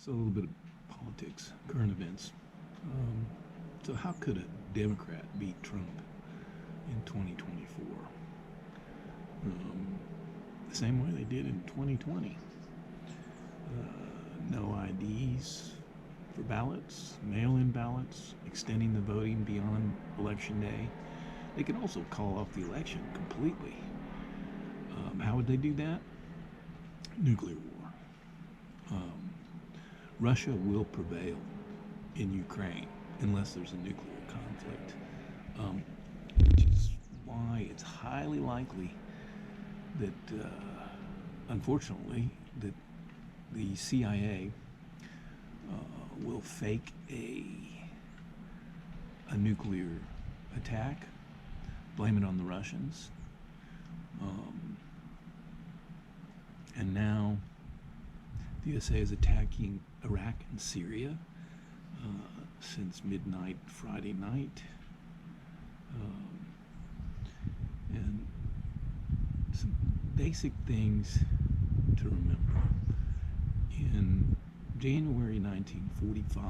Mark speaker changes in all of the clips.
Speaker 1: So a little bit of politics, current events. So how could a Democrat beat Trump in 2024? The same way they did in 2020. No IDs for ballots, mail-in ballots, extending the voting beyond Election Day. They could also call off the election completely. How would they do that? Nuclear war. Russia will prevail in Ukraine unless there's a nuclear conflict, which is why it's highly likely that, unfortunately, that the CIA will fake a nuclear attack, blame it on the Russians, and now the USA is attacking Iraq and Syria since midnight Friday night. And some basic things to remember. In January 1945,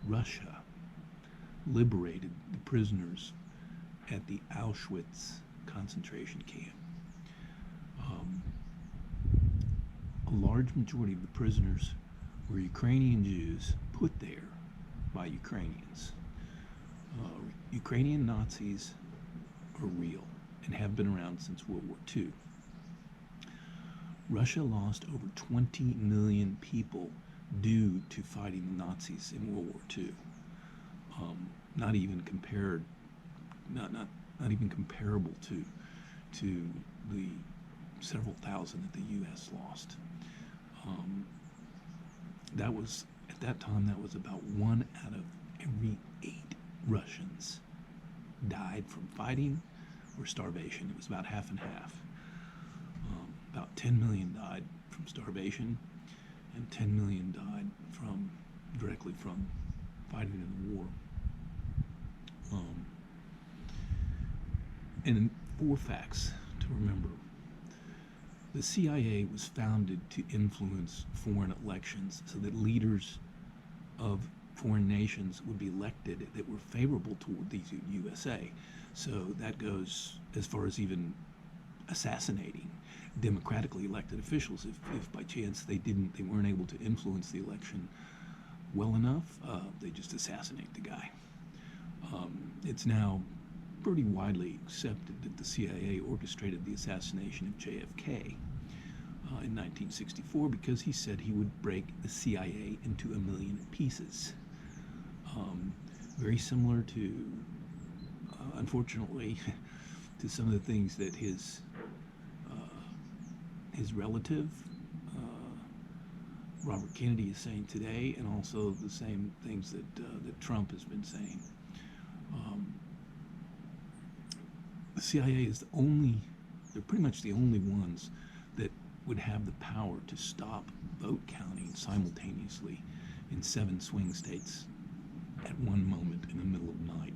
Speaker 1: Russia liberated the prisoners at the Auschwitz concentration camp. A large majority of the prisoners were Ukrainian Jews put there by Ukrainians. Ukrainian Nazis are real and have been around since World War II. Russia lost over 20 million people due to fighting the Nazis in World War II. Not even comparable to the several thousand that the U.S. lost. That was, at that time, that was about 1 out of every 8 Russians died from fighting or starvation. It was about half and half. About 10 million died from starvation, and 10 million died directly from fighting in the war. And 4 facts to remember. The CIA was founded to influence foreign elections so that leaders of foreign nations would be elected that were favorable toward the USA. So that goes as far as even assassinating democratically elected officials. If by chance they weren't able to influence the election well enough, they just assassinate the guy. It's now pretty widely accepted that the CIA orchestrated the assassination of JFK in 1964 because he said he would break the CIA into a million pieces. Very similar to, unfortunately, to some of the things that his relative, Robert Kennedy, is saying today, and also the same things that Trump has been saying. The CIA is they're pretty much the only ones that would have the power to stop vote counting simultaneously in 7 swing states at one moment in the middle of the night.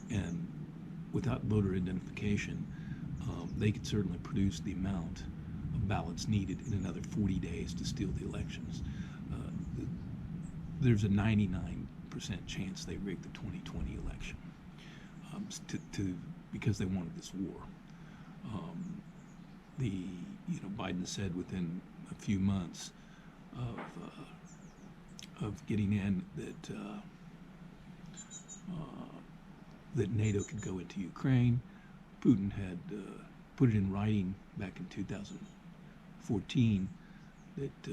Speaker 1: And without voter identification, they could certainly produce the amount of ballots needed in another 40 days to steal the elections. There's a 99% chance they rigged the 2020 election because they wanted this war. Biden said within a few months of getting in that NATO could go into Ukraine. Putin had put it in writing back in 2014 that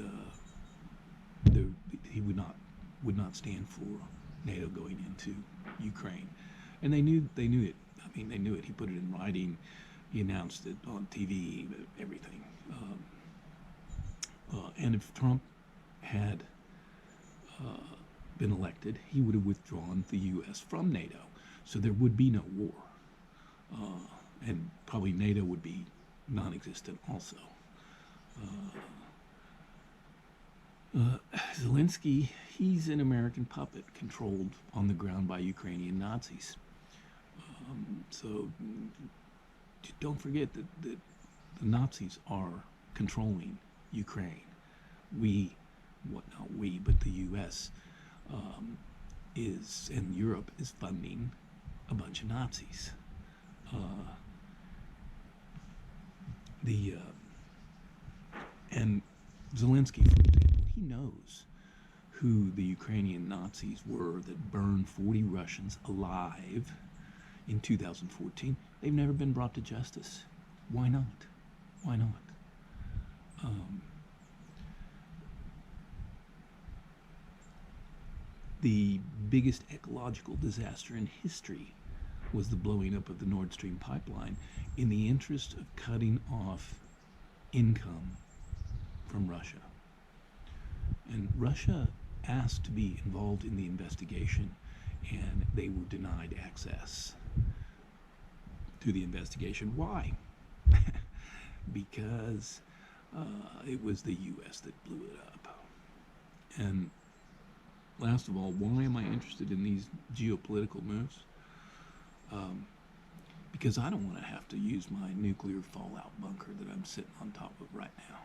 Speaker 1: he would not stand for NATO going into Ukraine, and they knew it. I mean, they knew it. He put it in writing. He announced it on TV, everything. And if Trump had been elected, he would have withdrawn the U.S. from NATO, so there would be no war, and probably NATO would be non-existent also. Zelensky, he's an American puppet controlled on the ground by Ukrainian Nazis. So don't forget that the Nazis are controlling Ukraine. We what not we, but the U.S. Is, and Europe is funding a bunch of Nazis. Uh, the and Zelensky, for example, he knows who the Ukrainian Nazis were that burned 40 Russians alive in 2014. They've never been brought to justice. Why not? Why not? Um, the biggest ecological disaster in history was the blowing up of the Nord Stream pipeline in the interest of cutting off income from Russia. And Russia asked to be involved in the investigation, and they were denied access to the investigation. Why? Because it was the U.S. that blew it up. And last of all, why am I interested in these geopolitical moves? Because I don't want to have to use my nuclear fallout bunker that I'm sitting on top of right now.